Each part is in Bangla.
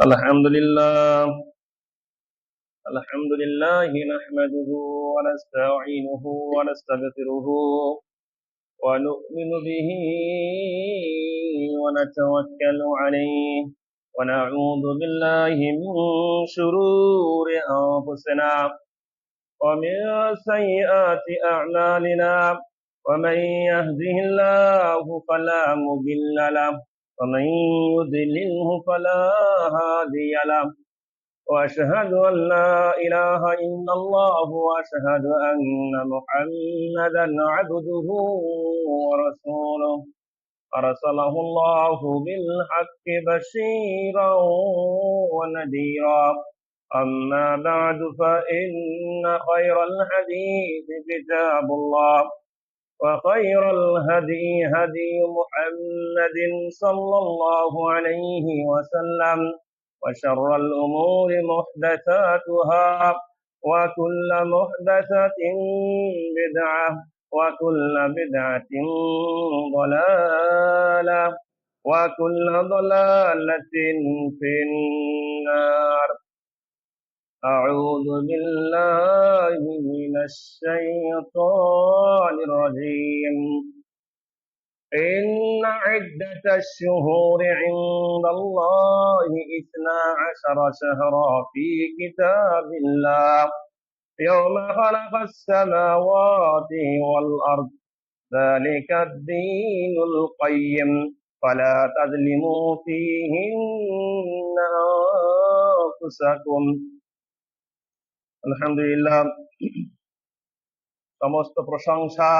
الحمد لله الحمد لله نحمده ونستعينه ونستغفره ونؤمن به ونتوكل عليه ونعوذ بالله من شرور أنفسنا ومن سيئات أعمالنا ومن يهده الله فلا مضل له ومن يضلله فلا هادي له وأشهد أن لا إله إلا الله وأشهد أن محمدا عبده ورسوله أرسله الله بالحق بشيرا ونذيرا أما بعد فإن خير الحديث كتاب الله وخير الهدي هدي محمد صلى الله عليه وسلم وشر الأمور محدثاتها وكل محدثة بدعة وكل بدعة ضلالة وكل ضلالة في النار. أعوذ بالله من الشيطان الرجيم. إن عدة الشهور عند الله 12 شهرا في كتاب الله يوم خلق السماوات والأرض ذلك الدين القيم فلا تظلموا فيهن أنفسكم. আলহামদুলিল্লাহ, সমস্ত প্রশংসা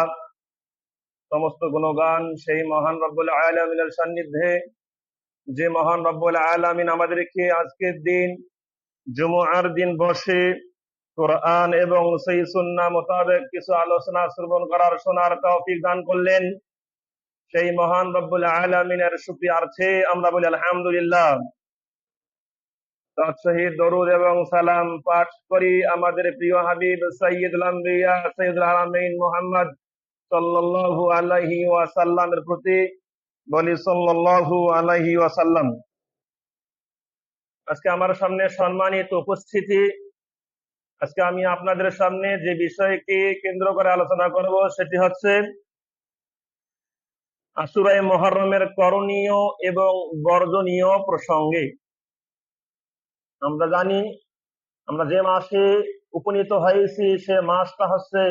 সমস্ত গুণগান সেই মহান রব্বুল আলামিনের সান্নিধ্যে, যে মহান রব্বুল আলামিন আমাদেরকে আজকের দিন জুমআর দিন বসে কোরআন এবং সেই সুন্নাহ মোতাবেক কিছু আলোচনা শ্রবণ করার শোনার তৌফিক দান করলেন। সেই মহান রব্বুল আলামিনের শুকরিয়ার্থে আমরা বলি আলহামদুলিল্লাহ। তৎসহিত দরুদ এবং সালাম পাঠ করি আমাদের প্রিয় হাবিব সাইয়্যিদুল আম্বিয়া সাইয়্যিদুল আলামিন মুহাম্মদ সাল্লাল্লাহু আলাইহি ওয়াসাল্লামের প্রতি, বলি সাল্লাল্লাহু আলাইহি ওয়াসাল্লাম। আজকে আমার সামনে সম্মানিত উপস্থিতি, আজকে আমি আপনাদের সামনে যে বিষয়কে কেন্দ্র করে আলোচনা করব সেটি হচ্ছে আশুরায়ে মুহররমের করণীয় এবং বর্জনীয় প্রসঙ্গে। আমরা জানি আমরা যে মাসে উপনীত হয়েছি সে মাসটা হচ্ছে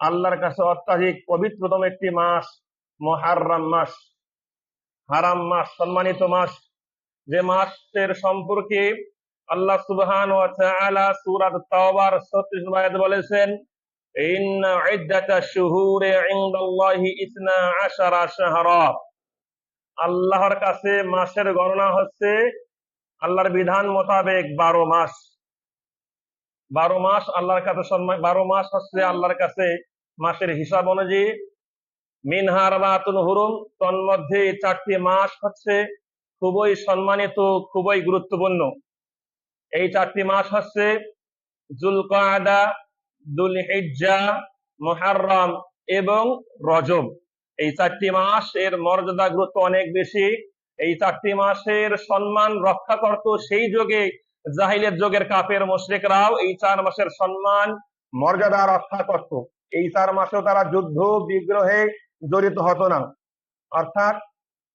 আল্লাহর কাছে অত্যাধিক পবিত্রতম একটি মাস, মুহররম মাস, হারাম মাস, সম্মানিত মাস। যে মাসের সম্পর্কে আল্লাহ সুবহানাহু ওয়া তাআলা সূরা তাওবার 36 নম্বর আয়াতে বলেছেন, ইন্না ইদ্দাতাশ শুহুরি ইনদাল্লাহি 12 শাহরা। আল্লাহর কাছে মাসের গণনা হচ্ছে আল্লাহর বিধান মোতাবেক 12 মাস। 12 মাস আল্লাহর কাছে 12 মাস হচ্ছে আল্লাহর কাছে মাসের হিসাব অনুযায়ী মিনহা আরবাতুন হুরুম, তন্মধ্যে 4টি মাস হচ্ছে খুবই সম্মানিত, খুবই গুরুত্বপূর্ণ। এই 4টি মাস হচ্ছে যুলকাদা, যুলহিজ্জা, মুহররম এবং রজব। এই 4টি মাস এর মর্যাদা গুরুত্ব অনেক বেশি। এই 4টি মাসের সম্মান রক্ষা করত সেই যুগে জাহিলিয়াত যুগের কাফের মুশরিকরাও এই 4 মাসের সম্মান মর্যাদা রক্ষা করত। এই 4 মাসেও তারা যুদ্ধ বিগ্রহে জড়িত হতো না। অর্থাৎ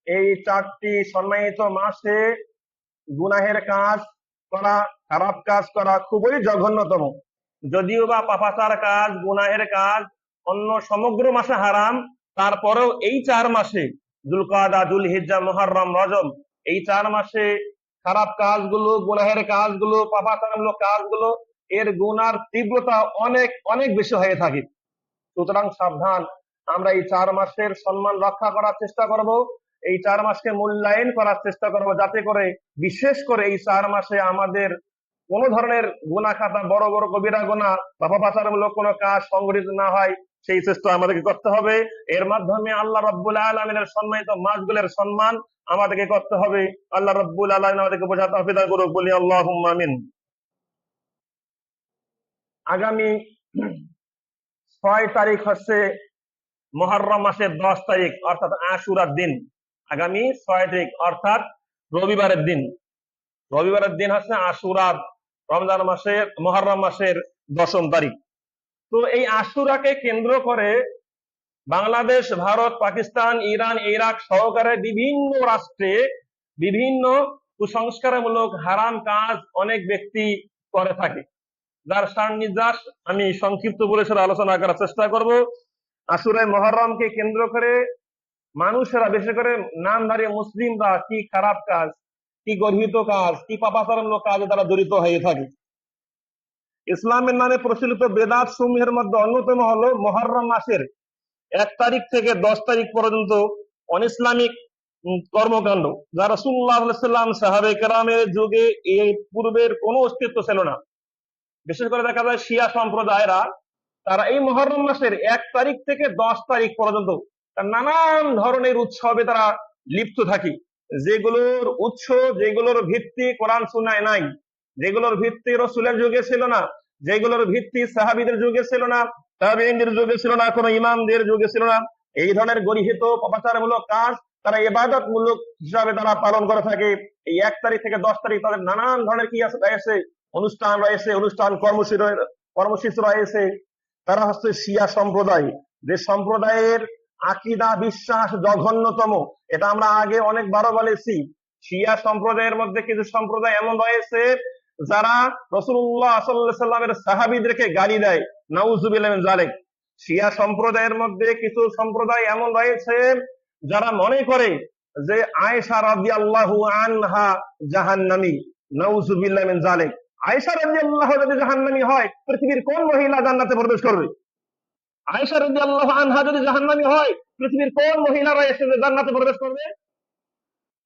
এই 4টি সম্মানিত মাসে গুনাহের কাজ করা, খারাপ কাজ করা খুবই জঘন্যতম। যদিও বা পাপাচার কাজ, গুনাহের কাজ অন্য সমগ্র মাসে হারাম, তারপরেও এই 4 মাসে যুলকাদা, যুলহিজ্জা, মুহররম, রজব, এই 4 মাসে খারাপ কাজগুলো, গুনাহের কাজগুলো, পাপাচারমূলক কাজগুলো, এর গুনার তীব্রতা অনেক অনেক বেশি হয়ে থাকে। সুতরাং সাবধান, আমরা এই 4 মাসের সম্মান রক্ষা করার চেষ্টা করব, এই 4 মাসকে মূল্যায়ন করার চেষ্টা করব, যাতে করে বিশেষ করে এই 4 মাসে আমাদের কোন ধরনের গুনাহ খাতা, বড় বড় কবিরা গুনাহ বা পাপাচারমূলক কোনো কাজ সংঘটিত না হয়, সেই চেষ্টা আমাদেরকে করতে হবে। এর মাধ্যমে আল্লাহ রাব্বুল আলামিনের সম্মানিত মাসগুলোর সম্মান আমাদেরকে করতে হবে। আল্লাহ রাব্বুল আলামিন আমাদেরকে বোঝার তৌফিক দান করুক, বলি আল্লাহুম্মা আমিন। আগামী 6 তারিখ হচ্ছে মুহররম মাসের 10 তারিখ, অর্থাৎ আশুরার দিন। আগামী 6 তারিখ অর্থাৎ রবিবারের দিন। রবিবারের দিন হচ্ছে আশুরা, রমজান মাসের মুহররম মাসের 10ম তারিখ। তো এই আশুরাকে কেন্দ্র করে বাংলাদেশ, ভারত, পাকিস্তান, ইরান, ইরাক সহকারে বিভিন্ন রাষ্ট্রে বিভিন্ন কুসংস্কারমূলক হারাম কাজ অনেক ব্যক্তি করে থাকে, যার সার নির্যাস আমি সংক্ষিপ্ত পরিসরে আলোচনা করার চেষ্টা করব। আশুরা মুহররমকে কেন্দ্র করে মানুষেরা, বিশেষ করে নামধারী মুসলিমরা কি খারাপ কাজ, কি গর্হিত কাজ, কি পাপাচারমূলক কাজে তারা জড়িত হয়ে থাকে। ইসলামের নামে প্রচলিত বেদাত সমূহের মধ্যে অন্যতম হলো মুহররম মাসের 1 তারিখ থেকে 10 তারিখ পর্যন্ত অনইসলামিক কর্মকাণ্ড, যা রাসূলুল্লাহ সাল্লাল্লাহু আলাইহি ওয়াসাল্লাম সাহাবে কেরামের যুগে এই পূর্বের কোনো অস্তিত্ব ছিল না। বিশেষ করে দেখা যায় শিয়া সম্প্রদায়রা, তারা এই মুহররম মাসের 1 তারিখ থেকে 10 তারিখ পর্যন্ত নানান ধরনের উৎসবে তারা লিপ্ত থাকে, যেগুলোর উৎস, যেগুলোর ভিত্তি কোরআন সুন্নাহয় নাই, যেগুলোর ভিত্তি রাসূলের যুগে ছিল না, যেগুলোর ভিত্তি সাহাবীদের যুগে ছিল না, তাবেঈনদের যুগে ছিল না, কোনো ইমামদের যুগে ছিল না। এই ধরনের গর্হিত পাপাচারমূলক কাজ তারা ইবাদতমূলক হিসাবে তারা পালন করে থাকে। এই 1 তারিখ থেকে 10 তারিখ তাদের নানান ধরনের কি রয়েছে, অনুষ্ঠান রয়েছে, অনুষ্ঠান কর্মসূচি রয়েছে। তারা হচ্ছে শিয়া সম্প্রদায়, যে সম্প্রদায়ের আকীদা বিশ্বাস জঘন্যতম, এটা আমরা আগে অনেকবারও বলেছি। শিয়া সম্প্রদায়ের মধ্যে কিছু সম্প্রদায় এমন রয়েছে যারা রাসূলুল্লাহ সাল্লাল্লাহু আলাইহি সাল্লামের সাহাবীদেরকে গালি দেয়, নাউযুবিল্লাহি মিন যালিক। শিয়া সম্প্রদায়ের মধ্যে কিছু সম্প্রদায় এমন রয়েছে যারা মনে করে যে আয়েশা রাদিয়াল্লাহু আনহা জাহান্নামী, নাউযুবিল্লাহি মিন যালিক। আয়েশা রাদিয়াল্লাহু যদি জাহান্নামী হয়, পৃথিবীর কোন মহিলা জান্নাতে প্রবেশ করবে? আয়েশা রাদিয়াল্লাহু আনহা যদি জাহান্নামী হয়, পৃথিবীর কোন মহিলারা এসে জান্নাতে প্রবেশ করবে?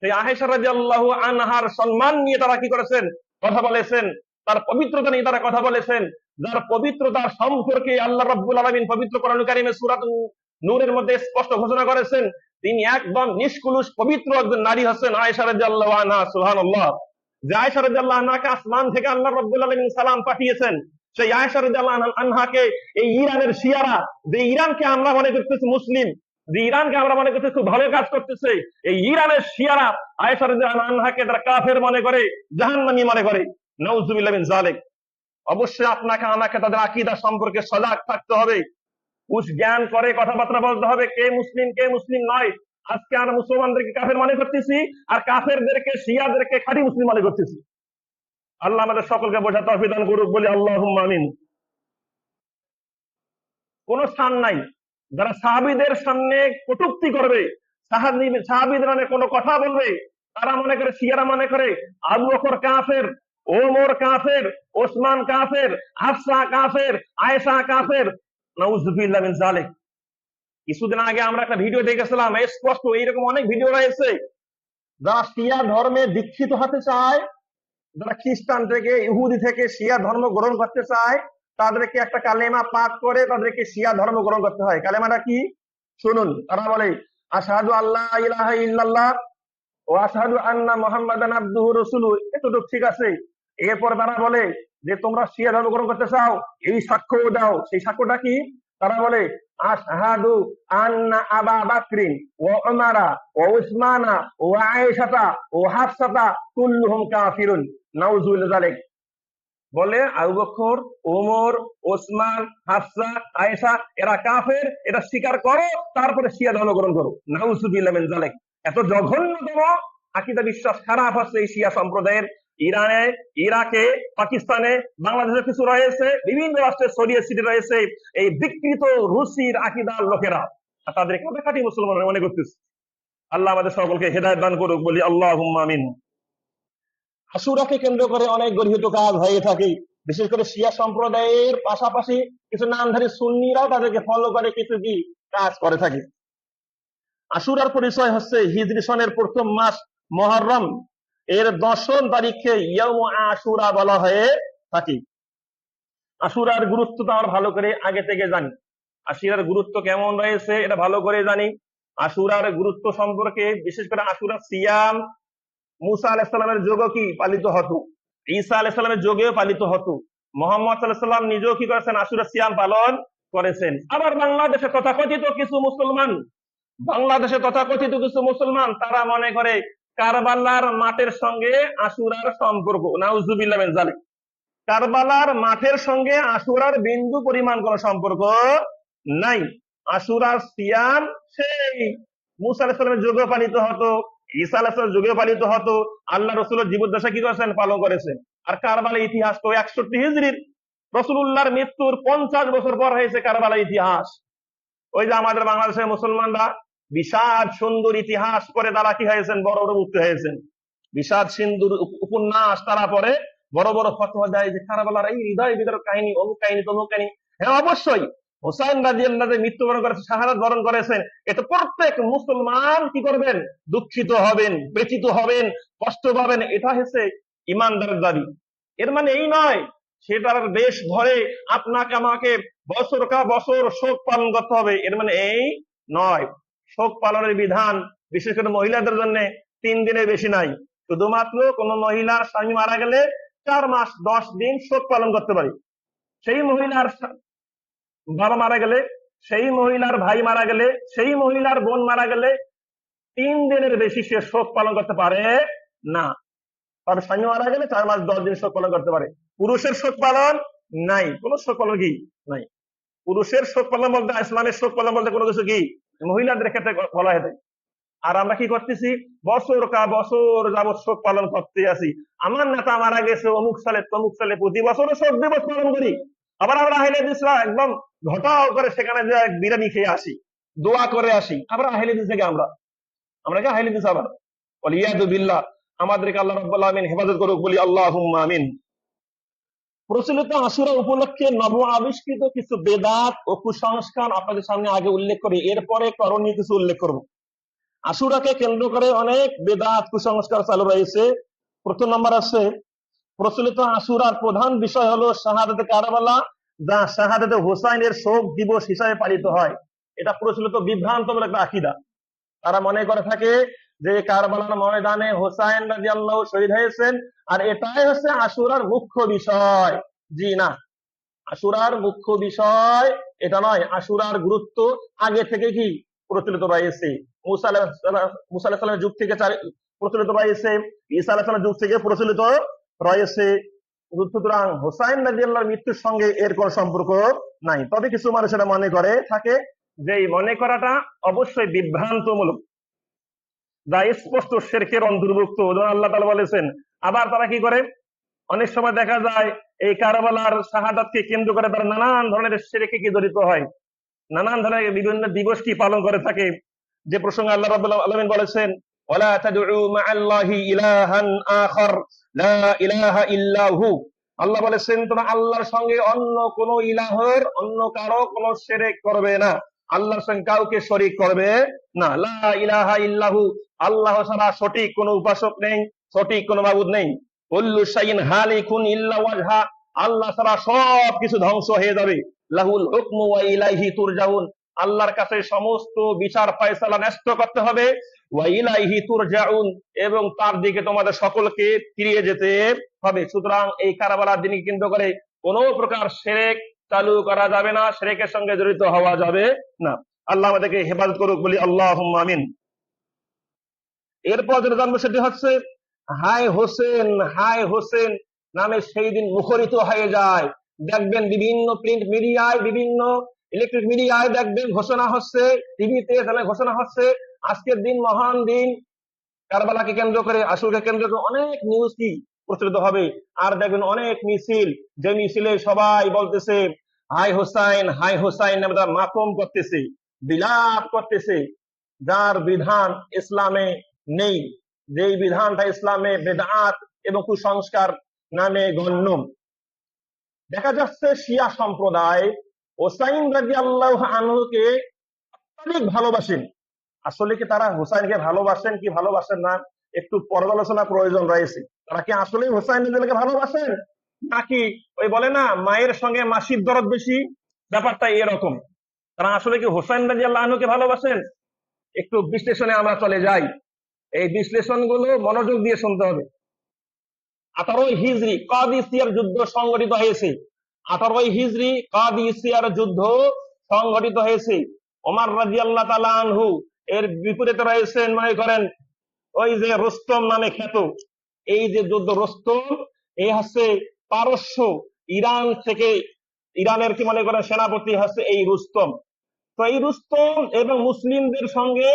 সেই আয়েশা রাদিয়াল্লাহু আনহার সম্মান নিয়ে তারা কি করেছেন, কথা বলেছেন, তার পবিত্রতা নিয়ে তারা কথা বলেছেন, যার পবিত্রতা সম্পর্কে আল্লাহ রাব্বুল আলামিন পবিত্র কোরআন কারীমে সূরা নূরের মধ্যে স্পষ্ট ঘোষণা করেছেন, তিনি একদম নিষ্কলুষ পবিত্র একজন নারী হচ্ছেন আয়েশা রাদিয়াল্লাহু আনহা। সুবহানাল্লাহ। যে আয়েশা রাদিয়াল্লাহু আনহাকে আসমান থেকে আল্লাহ রাব্বুল আলামিন সালাম পাঠিয়েছেন, সেই আয়েশা রাদিয়াল্লাহু আনহাকে এই ইরানের শিয়ারা, যে ইরানকে আমরা মনে করতেছি মুসলিম, যে ইরানকে আমরা মনে করতেছি খুব ভালো কাজ করতেছে, এই ইরানের শিয়ারা আয়েশা রাদিয়াল্লাহু আনহাকে তারা কাফের মনে করে, জাহান্নামী মনে করে, নাউযুবিল্লাহি মিন যালিক। অবশ্যই আপনাকে আমাকে তাদের আকীদা সম্পর্কে সজাগ থাকতে হবে, উস জ্ঞান করে কথাবার্তা বলতে হবে, কে মুসলিম কে মুসলিম নয়। আজকে আমরা মুসলমানদেরকে কাফের মনে করতেছি, আর কাফেরদেরকে শিয়াদেরকে খাঁটি মুসলিম মনে করতেছি। আল্লাহ আমাদের সকলকে বোঝার তৌফিক দান করুক, বলি আল্লাহুম্মা আমিন। কোন স্থান নাই যারা সাহাবীদের সামনে কটূক্তি করবে, সাহাবীদের নামে কোনো কথা বলবে, তারা মনে করে, শিয়ারা মনে করে আবু বকর কাফের, ওমর কাফের, ওসমান কাফের, হাফসা কাফের, আয়েশা কাফের, নাউযুবিল্লাহি মিন যালিক। কিছুদিন আগে আমরা একটা ভিডিও দেখেছিলাম, স্পষ্ট এইরকম অনেক ভিডিও রয়েছে, যারা শিয়া ধর্মে দীক্ষিত হতে চায়, যারা খ্রিস্টান থেকে ইহুদি থেকে শিয়া ধর্ম গ্রহণ করতে চায়, তাদেরকে একটা কালেমা পাঠ করে তাদেরকে শিয়া ধর্ম গ্রহণ করতে হয়। কালেমাটা কি শুনুন, তারা বলে আশহাদু আল্লা ইলাহা ইল্লাল্লাহ ও আশহাদু আন্না মুহাম্মাদান আবদুহু রাসূলুহু। এতটুকু ঠিক আছে। এরপর তারা বলে যে তোমরা শিয়া ধর্ম গ্রহণ করতে চাও, এই সাক্ষ্য দাও। সেই সাক্ষ্যটা কি? তারা বলে আশহাদু আন্না আবা বাকরিন ওয়া উমারা ওয়া উসমানা ওয়া আয়েশাতা ওয়া হাফসাতা কুল্লুহুম কাফিরুন, নাউযুবিল্লাহি যালিক। বলে আবু বকর, ওমর, ওসমান, হাফসা, আয়েশা এরা কাফের, এটা স্বীকার করো, তারপরে শিয়া ধর্ম গ্রহণ করো। নাউযুবিল্লাহি মিন যালিক। এত জঘন্যতম আকীদা বিশ্বাস খারাপ হচ্ছে এই শিয়া সম্প্রদায়ের। ইরানে, ইরাকে, পাকিস্তানে, বাংলাদেশে কিছু রয়েছে, বিভিন্ন রাষ্ট্রে ছড়িয়ে ছিটিয়ে রয়েছে এই বিকৃত রুচির আকীদার লোকেরা, আর তাদেরকে আমরা খাঁটি মুসলমান মনে করতেছি। আল্লাহ আমাদের সকলকে হেদায়েত দান করুক, বলি আল্লাহুম্মা আমিন। আশুরাকে কেন্দ্র করে অনেক গর্হিত কাজ হয়ে থাকে, বিশেষ করে শিয়া সম্প্রদায়ের পাশাপাশি কিছু নামধারী সুন্নিরাও তাদেরকে ফলো করে কিছু কি কাজ করে থাকে। আশুরার পরিচয় হচ্ছে হিজরি সনের প্রথম মাস মুহররম এর 10ম তারিখে ইয়াউম আশুরা বলা হয়ে থাকে। আশুরার গুরুত্ব তো আমরা ভালো করে আগে থেকে জানি, আশুরার গুরুত্ব কেমন রয়েছে এটা ভালো করে জানি। আশুরার গুরুত্ব সম্পর্কে, বিশেষ করে আশুরা সিয়াম মুসা আলাইহিস সালামের যুগে কি পালিত হতো, ঈসা আলাইহিস সালামের যুগেও পালিত হতো, মুহাম্মদ সাল্লাল্লাহু আলাইহি সাল্লাম নিজেও কি করেছেন, আশুরা সিয়াম পালন করেছেন। আবার বাংলাদেশে তথাকথিত কিছু মুসলমান তারা মনে করে কারবালার মাঠের সঙ্গে আশুরার সম্পর্ক, নাউজুবিল্লাহ মিন যালিক। কারবালার মাঠের সঙ্গে আশুরার বিন্দু পরিমাণ কোন সম্পর্ক নাই। আশুরার সিয়াম সেই মুসা আলাইহিস সালামের যুগে পালিত হতো, ঈসা আলাইহিস সালামের যুগে পালিত হতো, আল্লাহ রাসূলের জীবদ্দশা কি করেছেন, পালন করেছেন। আর কারবালার ইতিহাস তো 61 হিজরির, রাসূলুল্লাহর মৃত্যুর 50 বছর পর হয়েছে কারবালার ইতিহাস। ওই যে আমাদের বাংলাদেশের মুসলমানরা বিষাদ সুন্দর ইতিহাস পরে তারা কি হয়েছেন, বড় বড় মুক্তি হয়েছেন। বিষাদ সিন্ধুর উপন্যাস তারা পরে বড় বড় ফতোয়া দেয় যে কারবালার এই হৃদয় বিদারক কাহিনী, অমুক কাহিনী তমুক কাহিনী। হ্যাঁ অবশ্যই হোসাইন রাদিয়াল্লাহু আনহু মৃত্যুবরণ করেছেন, শাহাদাত বরণ করেছেন, এতে প্রত্যেক মুসলমান কি করবেন, দুঃখিত হবেন, ব্যথিত হবেন, কষ্ট পাবেন, এটা হচ্ছে ইমানদারের দাবি। এর মানে এই নয় সেটার দেশ ধরে আপনাকে আমাকে বছর কা বছর শোক পালন করতে হবে, এর মানে এই নয়। শোক পালনের বিধান বিশেষ করে মহিলাদের জন্য 3 দিনের বেশি নাই। শুধুমাত্র কোন মহিলার স্বামী মারা গেলে 4 মাস 10 দিন শোক পালন করতে পারি। সেই মহিলার বাবা মারা গেলে, সেই মহিলার ভাই মারা গেলে, সেই মহিলার বোন মারা গেলে 3 দিনের বেশি সে শোক পালন করতে পারে না। তবে স্বামী মারা গেলে 4 মাস 10 দিন শোক পালন করতে পারে। পুরুষের শোক পালন নাই, কোন শোক পালন কি নাই। পুরুষের শোক পালন বলতে, ইসলামের শোক পালন বলতে কোনো কিছু কি মহিলাদের ক্ষেত্রে বলা হয়। আর আমরা কি করতেছি, বছর কা বছর যাবৎ শোক পালন করতে আছি। আমার নেতা মারা গেছে অমুক সালে তমুক সালে, প্রতি বছরও শোক দিবস পালন করি। আবার আমরা আহলে হাদিসরা একদম ঘটাও করে সেখানে যে বিরিয়ানি খেয়ে আসি, দোয়া করে আসি। আবার আহলে হাদিস থেকে আমরা কি আহলে হাদিস? আবার ওয়ালিয়াদু বিল্লাহ, আমাদেরকে আল্লাহ রাব্বুল আলামিন হেফাজত করুক, বলি আল্লাহুম্মা আমিন। প্রচলিত আশুরা উপলক্ষে নব আবিষ্কৃত কিছু বেদাত ও কুসংস্কার আপনাদের সামনে আগে উল্লেখ করি, এরপরে করণীয় কিছু উল্লেখ করব। আশুরাকে কেন্দ্র করে অনেক বেদাত কুসংস্কার চালু রয়েছে। প্রথম নম্বর আছে, প্রচলিত আশুরার প্রধান বিষয় হলো শাহাদাতে কারবালা, যা শাহাদাতে হুসাইনের শোক দিবস হিসাবে পালিত হয়। এটা প্রচলিত বিভ্রান্তমূলক একটা আকীদা। তারা মনে করে থাকে যে কারবালার ময়দানে হুসাইন রাদিয়াল্লাহু শহীদ হয়েছেন, আর এটাই হচ্ছে আশুরার মুখ্য বিষয়। জি না, আশুরার মুখ্য বিষয় এটা নয়। আশুরার গুরুত্ব আগে থেকে কি প্রচলিত রয়েছে, মুসা আলাইহিস সালামের যুগ থেকে প্রচলিত রয়েছে, ঈসা আলাইহিস সালামের যুগ থেকে প্রচলিত রয়েছে। সুতরাং হুসাইন রাদিয়াল্লাহর মৃত্যুর সঙ্গে এর কোন সম্পর্ক নাই। তবে কিছু মানুষেরা মনে করে থাকে যে এই মনে করাটা অবশ্যই বিভ্রান্তমূলক, যা স্পষ্ট শিরকের অন্তর্ভুক্ত, আল্লাহ তাআলা বলেছেন। আবার তারা কি করে, অনেক সময় দেখা যায় এই কারবালার শাহাদাতকে কেন্দ্র করে তারা নানান ধরনের শিরকে কি জড়িত হয়, নানান ধরনের বিভিন্ন দিবস কি পালন করে থাকে। যে প্রসঙ্গে আল্লাহ রাব্বুল আলামিন বলেছেন, ওয়ালা তাদউ মা'আল্লাহি ইলাহান আখার লা ইলাহা ইল্লা হু। আল্লাহ বলেছেন তোমরা আল্লাহর সঙ্গে অন্য কোন ইলাহের, অন্য কারো কোন শিরক করবে না, আল্লাহর সঙ্গে কাউকে শরীক করবে না। লা ইলাহা ইল্লাহু, আল্লাহ ছাড়া সঠিক কোন উপাসক নেই, সঠিক কোন মাবুদ নেই। কুল্লু শাইইন হালিকুন ইল্লা ওয়াজহা, আল্লাহ ছাড়া সব কিছু ধ্বংস হয়ে যাবে। লাহুল হুকমু ওয়া ইলাইহি তুরজাউন, আল্লাহর কাছে সমস্ত বিচার ফয়সালা ন্যস্ত করতে হবে। ওয়া ইলাইহি তুরজাউন, এবং তার দিকে তোমাদের সকলকে ফিরে যেতে হবে। সুতরাং এই কারবালার দিনকে কেন্দ্র করে কোন প্রকার শিরক চালু করা যাবে না, শিরকের সঙ্গে জড়িত হওয়া যাবে না। আল্লাহ আমাদেরকে হেফাজত করুক, বলি আল্লাহুম্মা আমিন। এরপর যেটা জানবো সেটি হচ্ছে, হায় হোসেন হায় হোসেন নামে সেই দিন মুখরিত হয়ে যায়। দেখবেন বিভিন্ন প্রিন্ট মিডিয়ায়, বিভিন্ন ইলেকট্রিক মিডিয়ায় দেখবেন ঘোষণা হচ্ছে, টিভিতে ঘোষণা হচ্ছে আজকের দিন মহান দিন। কারবালাকে কেন্দ্র করে, আশুরাকে কেন্দ্র করে অনেক নিউজ কি প্রচলিত হবে। আর দেখবেন অনেক মিছিল, যে মিছিলে সবাই বলতেছে হায় হোসাইন হায় হোসাইন, নামে তারা মাতম করতেছে, বিলাপ করতেছে, যার বিধান ইসলামে নেই, যেই বিধানটা ইসলামে বেদাত এবং কুসংস্কার নামে গণ্য। দেখা যাচ্ছে শিয়া সম্প্রদায় হোসাইন রাদিয়াল্লাহু আনহুকে অত্যধিক ভালোবাসেন। আসলে কি তারা হোসাইনকে ভালোবাসেন কি ভালোবাসেন না, একটু পর্যালোচনা প্রয়োজন রয়েছে। তারা কি আসলে হোসাইন রাদিয়াল্লাহুকে ভালোবাসেন, নাকি ওই বলে না মায়ের সঙ্গে মাসির দরদ বেশি, ব্যাপারটা এরকম। তারা আসলে কি হোসাইন রাদিয়াল্লাহু আনহুকে ভালোবাসেন? একটু বিশ্লেষণে আমরা চলে যাই। এই বিশ্লেষণগুলো মনোযোগ দিয়ে শুনতে হবে। 18 হিজরি কাদিসিয়ার যুদ্ধ সংগঠিত হয়েছে। 18 হিজরি কাদিসিয়ার যুদ্ধ সংগঠিত হয়েছে। ওমর রাদিয়াল্লাহু তাআলা আনহু এর বিপরীতে রয়েছেন, মনে করেন ওই যে রুস্তম নামে খ্যাত, এই যে যুদ্ধ রুস্তম, এই হচ্ছে পারস্য, ইরান থেকে, ইরানের কি মনে করেন সেনাপতি হচ্ছে এই রুস্তম। তো এই রুস্তম এবং মুসলিমদের সঙ্গে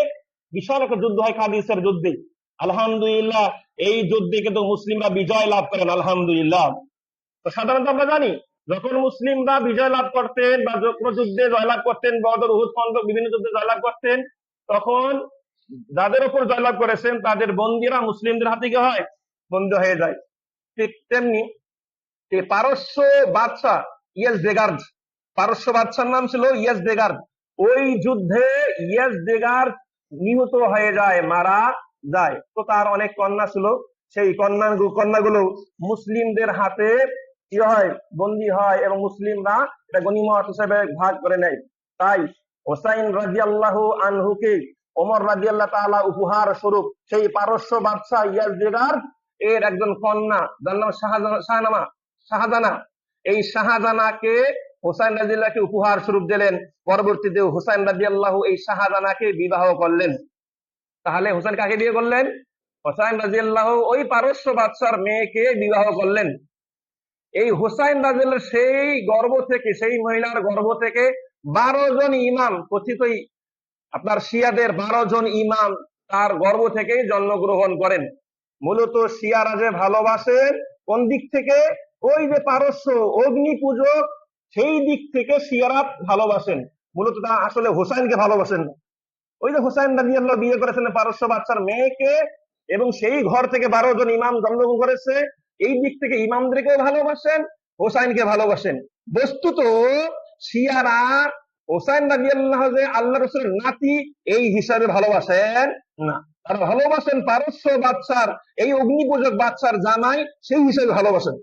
বিশাল একটা যুদ্ধ হয় কাদিসের যুদ্ধে। আলহামদুলিল্লাহ, এই যুদ্ধে কিন্তু মুসলিমরা বিজয় লাভ করেন আলহামদুলিল্লাহ। তো সাধারণত আমরা জানি, যখন মুসলিমরা বিজয় লাভ করতেন বা কোনো যুদ্ধে জয়লাভ করতেন, বদর, উহুদ, খন্দক, বিভিন্ন যুদ্ধে জয়লাভ করতেন, তখন যাদের উপর জয়লাভ করেছেন তাদের বন্দীরা মুসলিমদের হাতে কি হয়, বন্দী হয়ে যায়। ঠিক তেমনি পারস্য বাদশাহ ইয়েজদেগার্দ, পারস্য বাদশার নাম ছিল ইয়েজদেগার্দ, ওই যুদ্ধে ইয়েজদেগার্দ নিহত হয়ে যায়, মারা যায়। তো তার অনেক কন্যা ছিল, সেই কন্যাগুলো মুসলিমদের হাতে কি হয়, বন্দী হয়, এবং মুসলিমরা এটা গনিমত হিসেবে ভাগ করে নেয়। তাই হোসাইন রাদিয়াল্লাহু আনহুকে ওমর রাদিয়াল্লাহু তাআলা উপহার স্বরূপ সেই পারস্য বাদশাহ ইয়াজদেগার্দ এর একজন কন্যা, যার নাম শাহজাহানা, এই শাহজাহানাকে হোসাইন রাদিয়াল্লাহকে উপহার স্বরূপ দিলেন। পরবর্তীতে হোসাইন রাদিয়াল্লাহু এই শাহজাহানাকে বিবাহ করলেন। তাহলে হোসেন কাকে বিয়ে করলেন? হোসাইন রাদিয়াল্লাহু ওই পারস্য বাদশার মেয়েকে বিবাহ করলেন। এই হোসাইন রাদিয়াল্লাহু সেই গর্ভ থেকে, সেই মহিলার গর্ভ থেকে 12 জন ইমাম, কথিত আপনার শিয়াদের 12 জন ইমাম তার গর্ভ থেকে জন্মগ্রহণ করেন। মূলত শিয়ারা যে ভালোবাসেন কোন দিক থেকে, ওই যে পারস্য অগ্নি পূজক, সেই দিক থেকে শিয়ারা ভালোবাসেন। মূলত তারা আসলে হোসাইনকে ভালোবাসেন না। ওই যে হোসাইন রাদিয়াল্লাহু বিয়ে করেছিলেন পারস্য বাদশার মেয়েকে, এবং সেই ঘর থেকে 12 জন ইমাম জন্মগ্রহণ করেছে, এই দিক থেকে ইমামদেরকেও ভালোবাসেন, হোসাইনকে ভালোবাসেন। বস্তুত শিয়ারা হোসাইন রাদিয়াল্লাহু যে আল্লাহ রাসূলের নাতি এই হিসাবে ভালোবাসেন না, তারা ভালোবাসেন পারস্য বাদশার, এই অগ্নিপূজক বাদশার জামাই, সেই হিসাবে ভালোবাসেন।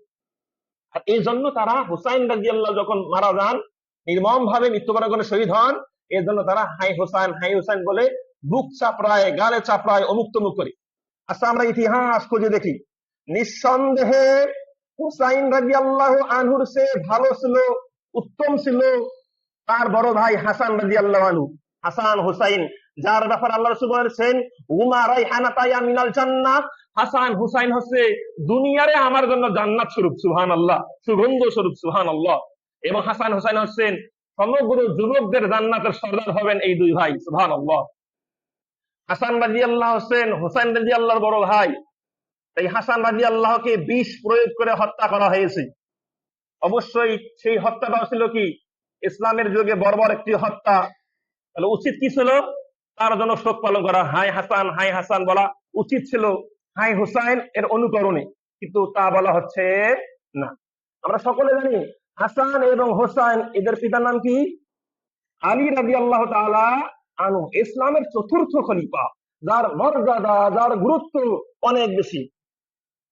আর এই জন্য তারা হোসাইন রাদিয়াল্লাহু যখন মারা যান, নির্মম ভাবে মৃত্যুবরণ করে শহীদ হন, এর জন্য তারা হাই হোসাইন হাই হোসাইন বলে বুক চাপড়ায়, গালে চাপড়ায়, অমুক তমুক করে। আচ্ছা, আমরা ইতিহাস খুঁজে দেখি, নিঃসন্দেহে হুসাইন রাদিয়াল্লাহু আনহুর চেয়ে ভালো ছিল, উত্তম ছিল তার বড় ভাই হাসান রাদিয়াল্লাহু আনহু। হাসান হুসাইন, যার ব্যাপারে আল্লাহ রাসূল বলেছেন উমা রাইহানাতায়া মিনাল জান্নাহ, হাসান হুসাইন হচ্ছে দুনিয়ারে আমার জন্য জান্নাত স্বরূপ, সুবহানাল্লাহ, সুগন্ধ স্বরূপ, সুবহানাল্লাহ। এবং হাসান হুসাইন হচ্ছেন সমগ্র যুবকদের জান্নাতের সর্দার হবেন এই দুই ভাই, সুবহানাল্লাহ। হাসান রাদিয়াল্লাহু হোসেন হুসাইন রাদিয়াল্লাহর বড় ভাই। এই হাসান রাদিয়াল্লাহুকে বিষ প্রয়োগ করে হত্যা করা হয়েছে। অবশ্যই সেই হত্যাটা ছিল কি ইসলামের যুগে বর্বর একটি হত্যা। তাহলে উচিত কি ছিল? তার জন্য শোক পালন করা, হাই হাসান হাই হাসান বলা উচিত ছিল, হাই হুসাইন এর অনুকরণে, কিন্তু তা বলা হচ্ছে না। আমরা সকলে জানি হাসান এবং হোসাইন এদের পিতার নাম কি? আলী রাদিয়াল্লাহু তাআলা আনহু, ইসলামের চতুর্থ খলিফা, যার মর্যাদা, যার গুরুত্ব অনেক বেশি।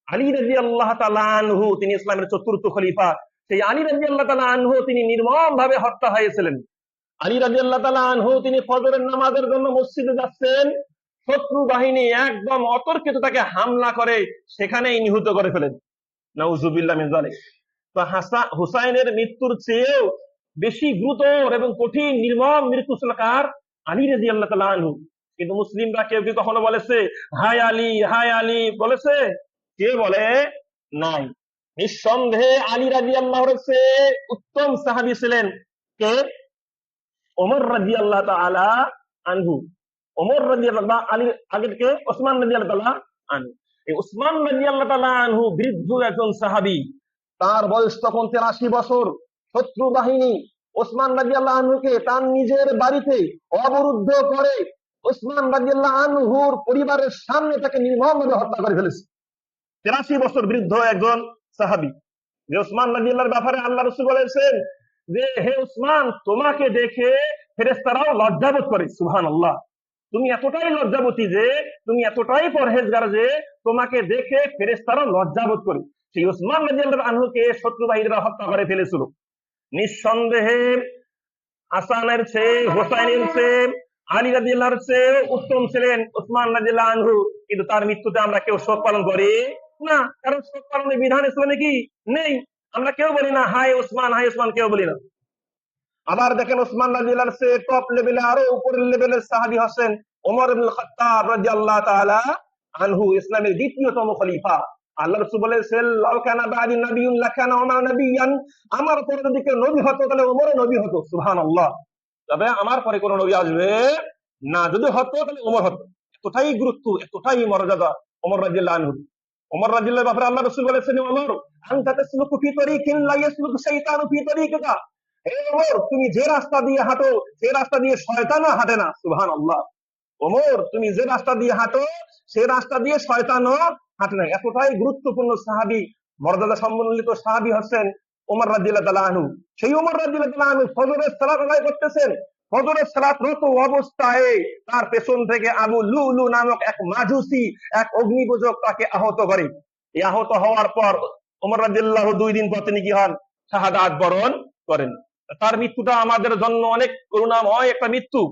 আলী রাদিয়াল্লাহু তাআলা আনহু তিনি ইসলামের চতুর্থ খলিফা। সেই আলী রাদিয়াল্লাহু তাআলা আনহু তিনি নির্মম ভাবে হত্যা হয়েছিলেন। আলী রাদিয়াল্লাহু তাআলা আনহু তিনি ফজরের নামাজের জন্য মসজিদে যাচ্ছেন, শত্রু বাহিনী একদম অতর্কিত তাকে হামলা করে সেখানেই নিহত করে ফেলেন, নাউজুবিল্লাহ মিন যালিক। তো হুসাইনের মৃত্যুর চেয়েও বেশি গুরুতর এবং কঠিন নির্মম মৃত্যু ছিল কার? আলী রাদিয়াল্লাহু তাআলা আনহু। কিন্তু মুসলিমরা কেউ কি কখনো বলেছে হায় আলী হায় আলী বলেছে? কে বলে নাই। নিঃসন্দেহে আলী রাদিয়াল্লাহু চেয়ে উত্তম সাহাবী ছিলেন কে? ওমর রাদিয়াল্লাহু তাআলা আনহু। ওমর রাদিয়াল্লাহু আলী আগের কে? ওসমান রাদিয়াল্লাহু তাআলা আনহু। এই ওসমান রাদিয়াল্লাহু তাআলা আনহু বৃদ্ধ একজন সাহাবী, তার বয়স তখন 83 বছর। শত্রু বাহিনী ওসমান রাদিয়াল্লাহু আনহুকে তার নিজের বাড়িতে অবরুদ্ধ করে ওসমান রাদিয়াল্লাহু আনহুর পরিবারের সামনে তাকে নির্মমভাবে হত্যা করে ফেলেছে। 83 বছর বৃদ্ধ একজন সাহাবী, যে ওসমান রাদিয়াল্লাহর ব্যাপারে আল্লাহ রাসূল বলেছেন যে হে ওসমান, তোমাকে দেখে ফেরেশতারাও লজ্জাবোধ করে, সুবহানাল্লাহ। তুমি এতটাই লজ্জাবতী যে, তুমি এতটাই পরহেজগার যে তোমাকে দেখে ফেরেশতারাও লজ্জাবোধ করে। সেই ওসমান রাদিয়াল্লাহু আনহুকে শত্রু বাহিনীরা হত্যা করে ফেলেছিল। নিঃসন্দেহে হাসানের চেয়ে, হোসাইনের চেয়ে, আলী রাদিয়াল্লাহুর চেয়ে উত্তম ছিলেন ওসমান রাদিয়াল্লাহু আনহু। কিন্তু তার মৃত্যুতে আমরা কেউ শোক পালন করি না, কারণ শোক পালনের বিধান ইসলামে কি নেই। আমরা কেউ বলি না হাই ওসমান হাই ওসমান, কেউ বলি না। আবার দেখেন ওসমান রাদিয়াল্লাহু চেয়ে টপ লেভেলে আরো উপরের লেভেলের সাহাবী হচ্ছেন ওমর ইবনে খাত্তাব রাদিয়াল্লাহু তাআলা আনহু ইসলামের দ্বিতীয়তম খলিফা। আল্লাহ রাসূল বলেছেন, লাউ কানা বাদি নাবিয়্যুন লাকানা ওমর নাবিয়্যান, আমার পরে যদি কেউ নবী হতো তাহলে ওমরও নবী হতো। সুবহানাল্লাহ। তবে আমার পরে কোন নবী আসবে না, যদি হতো তাহলে ওমর হতো। এতটাই গুরুত্ব, এতটাই মর্যাদা ওমর রাদিয়াল্লাহু আনহু। ওমর রাদিয়াল্লাহু ব্যাপারে আল্লাহ রাসূল বলেছেন, ওমর আনতা তাসলুকু ফি তরিকিন লা ইয়াসলুকু শাইতানু ফি তরিকিকা, হে ওমর তুমি যে রাস্তা দিয়ে হাঁটো সেই রাস্তা দিয়ে শয়তানও হাঁটে না। সুবহানাল্লাহ। ওমর তুমি যে রাস্তা দিয়ে হাঁটো সেই রাস্তা দিয়ে শয়তানও হাঁটে না। এতটাই গুরুত্বপূর্ণ সাহাবী, মর্যাদা সম্মানিত সাহাবী হচ্ছেন ওমর রাদিয়াল্লাহু তাআলা আনহু। সেই ওমর রাদিয়াল্লাহু তাআলা আনহু ফজরের সালাত আদায় করতেছেন, ফজরের সালাতরত অবস্থায় তার পেছন থেকে আবু লুলু নামক এক মাজুসি, এক অগ্নিপূজক তাকে আহত করে। এই আহত হওয়ার পর ওমর রাদিয়াল্লাহু 2 দিন পর তিনি কি হন? শাহাদাত বরণ করেন। তার মৃত্যুটা আমাদের জন্য অনেক করুণাময় একটা মৃত্যু।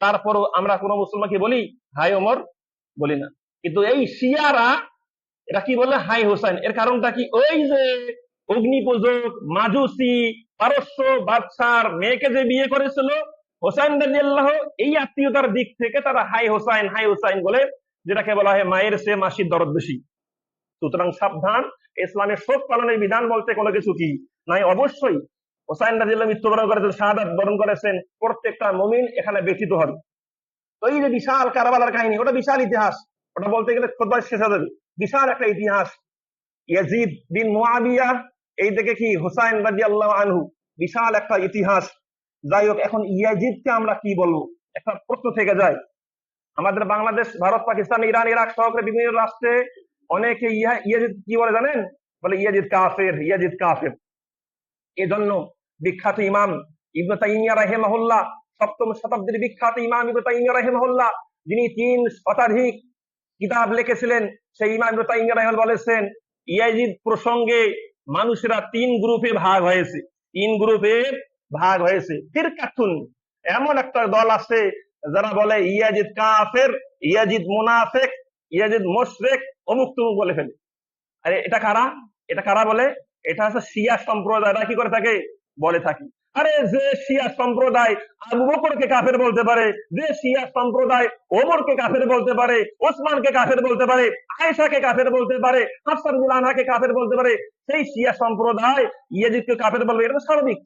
তারপরও আমরা কোন মুসলমানকে বলি হাই ওমর? বলি না। কিন্তু এই শিয়ারা এরা কি বলে? হাই হোসেন। এর কারণটা কি? ওই যে অগ্নিপূজক মাজুসি পারস্য বাদশার মেয়েকে যে বিয়ে করেছিল হোসাইন রাদিয়াল্লাহু, এই আত্মীয়তার দিক থেকে তারা হাই হোসাইন হাই হোসাইন বলে, যেটাকে বলা হয় মায়ের চেয়ে মাসির দরদ বেশি। সুতরাং সাবধান, ইসলামের শোক পালনের বিধান বলতে কোনো কিছু কি নাই। অবশ্যই হোসাইন রাদিয়াল্লাহু মৃত্যুবরণ করেছেন, শাহাদাত বরণ করেছেন, প্রত্যেকটা মুমিন এখানে ব্যথিত হবে। তো এই যে বিশাল কারবালার কাহিনী, ওটা বিশাল ইতিহাস, ওটা বলতে গেলে খুতবা শেষ হয়ে যাবে। বিশাল একটা ইতিহাস। ইয়াজিদ বিন মুআবিয়া, এই দিকে কি হুসাইন রাদিয়াল্লাহু আনহু, বিশাল একটা ইতিহাস। যাই হোক, এখন ইয়াজিদকে আমরা কি বলবো? একটা প্রশ্ন থেকে যায়। আমাদের বাংলাদেশ, ভারত, পাকিস্তান, ইরান, ইরাক সহকারে বিভিন্ন রাষ্ট্রে অনেকে ইয়াজিদ কি বলে জানেন? বলে ইয়াজিদ কাফের, ইয়াজিদ কাফের। এজন্য বিখ্যাত ইমাম ইবনে তাইমিয়া রাহিমাহুল্লাহ, সপ্তম শতাব্দীর বিখ্যাত ইমাম ইবনে তাইমিয়া রাহিমাহুল্লাহ, যিনি 3 শতাধিক কিতাব লিখেছিলেন, সেই ইমাম ইবনে তাইমিয়া রাহিমাহুল্লাহ বলেছেন, ইয়াজিদ প্রসঙ্গে মানুষেরা 3 গ্রুপে ভাগ হয়েছে। 3 গ্রুপে ভাগ হয়েছে। ফিরকাতুন, এমন একটা দল আছে যারা বলে ইয়াজিদ কাফের, ইয়াজিদ মুনাফিক, ইয়াজিদ মুশরিক, অমুক তমুক বলে ফেলে। আরে এটা কারা? এটা কারা বলে? এটা হচ্ছে শিয়া সম্প্রদায়রা কি করে থাকে? বলে থাকি। আরে যে শিয়া সম্প্রদায় আবু বকরকে কাফের বলতে পারে, যে শিয়া সম্প্রদায় ওমরকে কাফের বলতে পারে, ওসমানকে কাফের বলতে পারে, আয়েশাকে কাফের বলতে পারে, হাফসা রাদিয়াল্লাহু আনহাকে কাফের বলতে পারে, সেই শিয়া সম্প্রদায় ইয়াজিদকে কাফের বলবে, এটা তো স্বাভাবিক।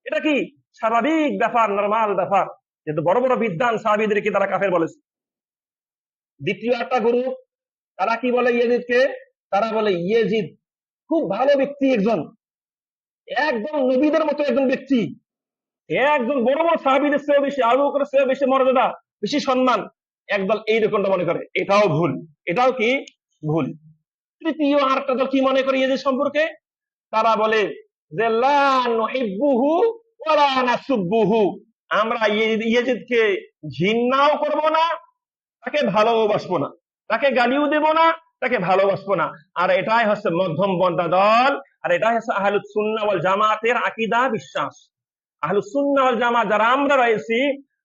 এটা কি স্বাভাবিক ব্যাপার, নরমাল ব্যাপার। কিন্তু বড় বড় বিদ্বান সাহাবীদেরকে তারা কাফের বলেছে। দ্বিতীয় একটা গ্রুপ, তারা কি বলে ইয়াজিদকে? তারা বলে ইয়াজিদ খুব ভালো ব্যক্তি, একজন একদম নবীদের মতো একজন ব্যক্তি, একজন বড় বড় সাহাবীদের চেয়েও বেশি, আবু বকরের চেয়েও বেশি মর্যাদা, বেশি সম্মান। একদল এইরকমটা মনে করে। এটাও ভুল, এটাও কি ভুল। তৃতীয় আরেকটা দল কি মনে করে ইয়াজিদ সম্পর্কে? তারা বলে যে লা নুহিব্বুহু ওয়া লা নাসুব্বুহু, আমরা ইয়াজিদকে ঘৃণাও করব না, তাকে ভালোবাসবো না, তাকে গালিও দেব না, তাকে ভালোবাসবো না। আর এটাই হচ্ছে মধ্যম পন্থা দল, আর এটাই হচ্ছে আহলুস সুন্নাহ ওয়াল জামাতের আকীদা, বিশ্বাস। আহলুস সুন্নাহ ওয়াল জামাত যারা আমরা রয়েছি,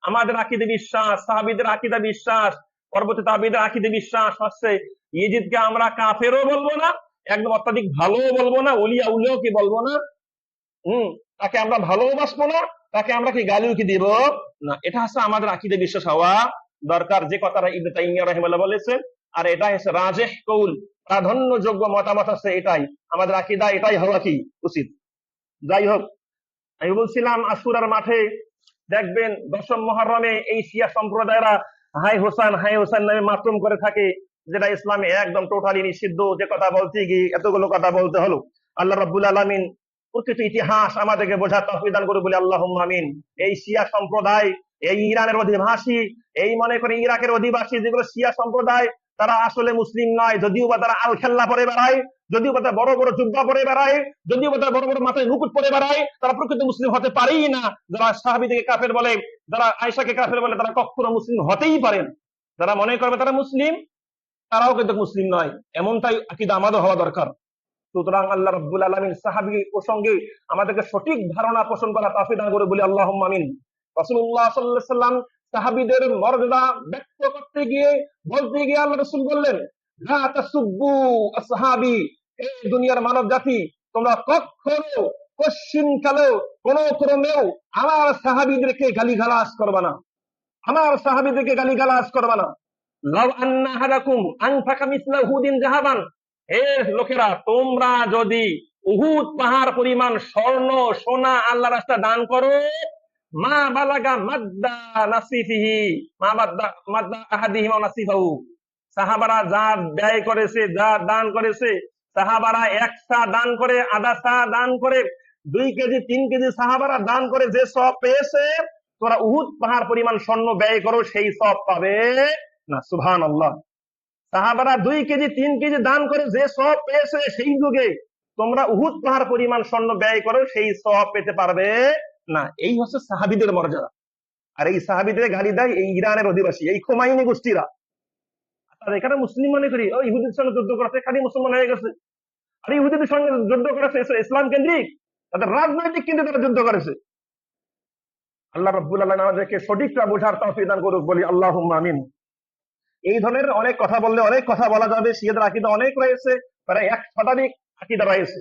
আমাদের আকীদা বিশ্বাস, সাহাবীদের আকীদা বিশ্বাস, পরবর্তী তাবিঈদের আকীদা বিশ্বাস হচ্ছে ইয়াজিদকে আমরা কাফেরও বলবো না, একদম অত্যাধিক ভালোও বলবো না, ওলিয়া উলিয়াও কি বলবো না, তাকে আমরা ভালোবাসবো না, তাকে আমরা কি গালিও কি দিব না। এটা হচ্ছে আমাদের আকীদা বিশ্বাস হওয়া দরকার, যে কথাটা ইবনে তাইমিয়া রাহিমাহুল্লাহ বলেছেন। আর এটা হচ্ছে রাজিহ কৌল, প্রাধান্যযোগ্য মতামত হচ্ছে এটাই, আমাদের আকীদা এটাই হওয়া কি উচিত। যাই হোক, আমি বলছিলাম আশুরার মাঠে দেখবেন 10ম মুহররমে এই শিয়া সম্প্রদায়রা হাই হোসেন হাই হোসেন নামে মাতম করে থাকে, যেটা ইসলামে একদম টোটালি নিষিদ্ধ। যে কথা বলতে গিয়ে এতগুলো কথা বলতে হলো। আল্লাহ রাব্বুল আলামিন প্রকৃত ইতিহাস আমাদেরকে বোঝার তৌফিক দান করে বলে আল্লাহুম্মা আমিন। এই শিয়া সম্প্রদায়, এই ইরানের অধিবাসী, এই মনে করে ইরাকের অধিবাসী যেগুলো শিয়া সম্প্রদায়, তারা আসলে মুসলিম নয়। যদিও বা তারা আল খেল্লা পরে বেড়ায়, যদিও বা তারা বড় বড় জুব্বা পরে বেড়ায়, যদিও বা তারা বড় বড় মাথায় মুকুট পরে বেড়ায়, তারা প্রকৃত মুসলিম হতে পারেই না। যারা সাহাবীদেরকে কাফের বলে, যারা আয়েশাকে কাফের বলে, তারা কখনো মুসলিম হতেই পারেন। যারা মনে করবে তারা মুসলিম, তারাও কিন্তু মুসলিম নয়। এমনটাই আকীদা আমাদের হওয়া দরকার। সুতরাং আল্লাহ রাব্বুল আলামিন সাহাবী প্রসঙ্গে আমাদেরকে সঠিক ধারণা পোষণ করা তৌফিক দান করে বলি আল্লাহুম্মা আমিন। রাসূলুল্লাহ সাল্লাল্লাহু আলাইহি সাল্লাম সাহাবীদের মর্যাদা ব্যক্ত করতে গিয়ে বলতে গিয়ে আল্লাহ রাসূল বললেন, লা তাসুব্বু আসহাবি, এই দুনিয়ার মানব জাতি, তোমরা কখনো কোশ্চিনকালেও কোন ক্রমেও আমার সাহাবীদেরকে গালিগালাজ করবে না, আমার সাহাবীদেরকে গালিগালাজ করবে না। লাউ আন্না আহাদাকুম আনফাকা মিসলা উহুদিন যাহাবান, হে লোকেরা, তোমরা যদি উহুদ পাহাড় পরিমাণ স্বর্ণ সোনা আল্লাহর রাস্তায় দান করো, মা বালাগা মাদ্দা নাসিফিহি, মা মাদ্দা আহাদিহিম ওয়া নাসিফাহু, সাহাবারা যা ব্যয় করেছে, যা দান করেছে, সাহাবারা এক সা দান করে, আধা সা দান করে, 2 কেজি 3 কেজি সাহাবারা দান করে যে সব পেয়েছে, তোরা উহুদ পাহাড় পরিমাণ স্বর্ণ ব্যয় করো, সেই সব পাবে না। সুবহানাল্লাহ। সাহাবারা 2 কেজি 3 কেজি দান করে যে সব পেয়েছে, সেই যুগে তোমরা উহুদ পাহাড় পরিমাণ স্বর্ণ ব্যয় করো, সেই সব পেতে পারবে না। এই হচ্ছে সাহাবীদের মর্যাদা। আর এই সাহাবীদের গালি দেয় এই ইরানের অধিবাসী, এই খোমাইনি গোষ্ঠীরা। আর এখানে মুসলিম মনে করি ও ইহুদির সঙ্গে যুদ্ধ করেছে, খালি মুসলমান হয়ে গেছে। আর ইহুদিদের সঙ্গে যুদ্ধ করেছে ইসলাম কেন্দ্রিক, তাদের রাজনৈতিক কিন্তু তারা যুদ্ধ করেছে। আল্লাহ রাব্বুল আলামিন আমাদেরকে সঠিকটা বোঝার তৌফিক দান করুক, বলি আল্লাহুম্মা আমিন। এই ধরনের অনেক কথা বললে অনেক কথা বলা যাবে, শিয়াদের আকীদা অনেক রয়েছে, প্রায় 1 শতাধিক আকীদা রয়েছে,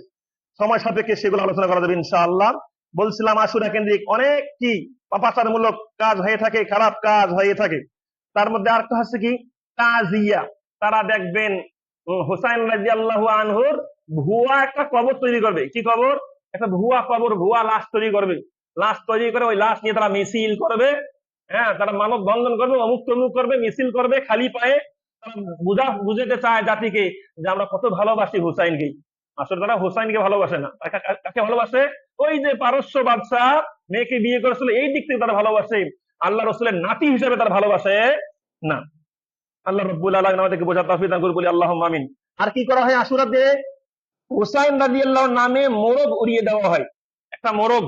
সময় সাপেক্ষে সেগুলো আলোচনা করা যাবে ইনশাআল্লাহ। বলছিলাম আশুরা কেন্দ্রিক অনেক কি পাপাচারমূলক কাজ হয়ে থাকে, খারাপ কাজ হয়ে থাকে। তার মধ্যে আরেকটা হচ্ছে কি তাজিয়া। তারা দেখবেন হুসাইন রাদিয়াল্লাহু আনহুর ভুয়া একটা কবর তৈরি করবে। কি কবর? একটা ভুয়া কবর, ভুয়া লাশ তৈরি করবে। লাশ তৈরি করে ওই লাশ নিয়ে তারা মিছিল করবে, হ্যাঁ, তারা মানব বন্ধন করবে, অমুক তমুক করবে, মিছিল করবে খালি পায়ে। তারা বুঝাতে চায় জাতিকে যে আমরা কত ভালোবাসি হুসাইনকে। আসলে তারা হুসাইনকে ভালোবাসে না, কাকে ভালোবাসে? ওই যে পারস্য বাদশাহ মেয়েকে বিয়ে করেছিল, এই দিক থেকে তারা ভালোবাসে, আল্লাহ রসুলের নাতি হিসেবে তারা ভালোবাসে না। আল্লাহ রাব্বুল আলামিন আমাদেরকে বোঝার তৌফিক দান করুন, বলি আল্লাহুম্মা আমিন। আর কি করা হয় আশুরাতে? হুসাইন রাদিয়াল্লাহু নামে মোরগ উড়িয়ে দেওয়া হয়। একটা মোরগ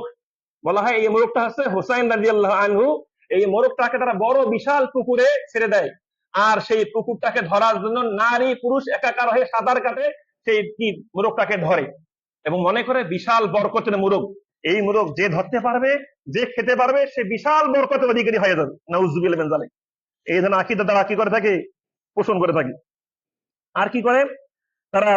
বলা হয়, এই মোরগটা হচ্ছে হুসাইন রাদিয়াল্লাহু আনহু। এই মোরগটাকে তারা বড় বিশাল পুকুরে ছেড়ে দেয়, আর সেই পুকুরটাকে ধরার জন্য নারী পুরুষ একাকার হয়ে সাঁতার কাটে, সেই কি মোরগটাকে ধরে এবং মনে করে বিশাল বরকতের মোরগ। এই মোরগ যে ধরতে পারবে, যে খেতে পারবে, সে বিশাল বরকতের অধিকারী হয়ে যাবে। নাউজুবিল্লাহ মিন যালিক। এই ধরনের আকীদা তারা কি করে থাকে? পোষণ করে থাকে। আর কি করে তারা?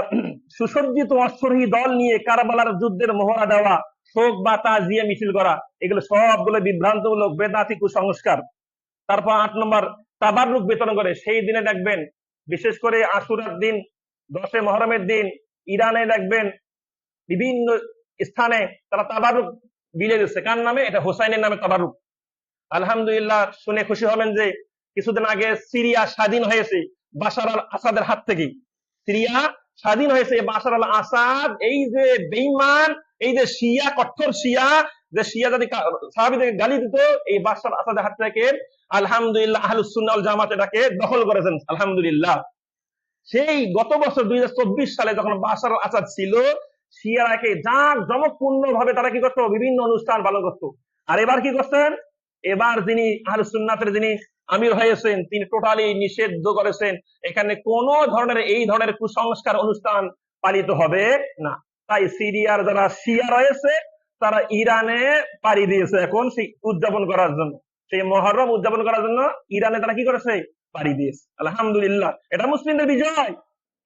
সুসজ্জিত অশ্বরোহী দল নিয়ে কারবালার যুদ্ধের মহড়া দেওয়া, শোক বা তাজিয়া মিছিল করা, এগুলো সবগুলো বিভ্রান্তমূলক বেদাতি কুসংস্কার। তারপর 8 নম্বর, তাবাররুক বিতরণ করে। সেই দিনে দেখবেন, বিশেষ করে আশুরার দিন, 10 মুহররমের দিন, ইরানে দেখবেন বিভিন্ন স্থানে তারা তাবারুক বিলিয়ে দিচ্ছে। কার নামে? এটা হোসাইনের নামে তাবারুক। আলহামদুলিল্লাহ, শুনে খুশি হবেন যে কিছুদিন আগে সিরিয়া স্বাধীন হয়েছে বাশার আল আসাদের হাত থেকে। সিরিয়া স্বাধীন হয়েছে বাশার আল আসাদ, এই যে বেঈমান, এই যে শিয়া, কঠোর শিয়া, যে শিয়া যদি সাহাবীদেরকে গালি দিত, এই বাশার আসাদের হাত থেকে আলহামদুলিল্লাহ আহলুস সুন্নাহ ওয়াল জামাত এটাকে দখল করেছেন আলহামদুলিল্লাহ। সেই গত বছর 2024 সালে যখন বাশার আল আসাদ ছিল, শিয়ারাকে জাঁক জমকপূর্ণ ভাবে তারা কি করতো? বিভিন্ন অনুষ্ঠান পালন করতো। আর এবার কি করছেন? এবার যিনি আহলুস সুন্নাতের যিনি আমির হয়েছেন, তিনি টোটালি নিষিদ্ধ করেছেন, এখানে কোন ধরনের এই ধরনের কুসংস্কার অনুষ্ঠান পালিত হবে না। তাই সিরিয়ার যারা শিয়া রয়েছে, তারা ইরানে পাড়ি দিয়েছে এখন সেই উদযাপন করার জন্য, সেই মহররম উদযাপন করার জন্য ইরানে তারা কি করেছে? পাড়ি দিয়েছে। আলহামদুলিল্লাহ, এটা মুসলিমদের বিজয়,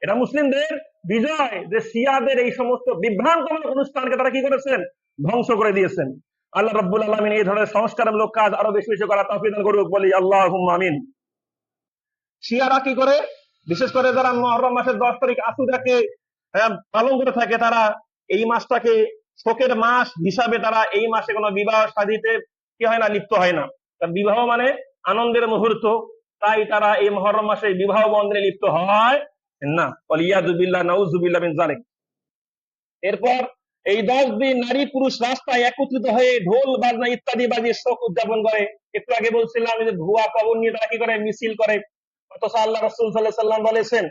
এটা মুসলিমদের বিজয় যে শিয়াদের এই সমস্ত বিভ্রান্তমূলক অনুষ্ঠানকে তারা কি করেছেন? ধ্বংস করে দিয়েছেন। আল্লাহ রাব্বুল আলামিন এই ধরনের সংস্কারমূলক কাজ আরো বেশি বেশি করার তৌফিক দান করুক, বলি আল্লাহুম্মা আমিন। শিয়ারা কি করে? বিশেষ করে যারা মুহররম মাসের 10 তারিখ আশুরাকে পালন করে থাকে, তারা এই মাসটাকে শোকের মাস হিসাবে তারা এই মাসে কোনো বিবাহ শাদীতে কি হয় না, লিপ্ত হয় না। বিবাহ মানে আনন্দের মুহূর্ত, তাই তারা এই মুহররম মাসে বিবাহ বন্ধনে লিপ্ত হয় না। ওয়ালিয়াযু বিল্লাহ, নাউযুবিল্লাহ মিন যালিক। এরপর এই 10 দিন নারী পুরুষ রাস্তায় একত্রিত হয়ে ঢোল বাজনা ইত্যাদি বাজিয়ে শোক উদযাপন করে। একটু আগে বলছিলাম যে ভুয়া কবর নিয়ে তারা কি করে? মিছিল করে। অথচ আল্লাহ রাসূল সাল্লাল্লাহু আলাইহি ওয়াসাল্লাম বলেছেন,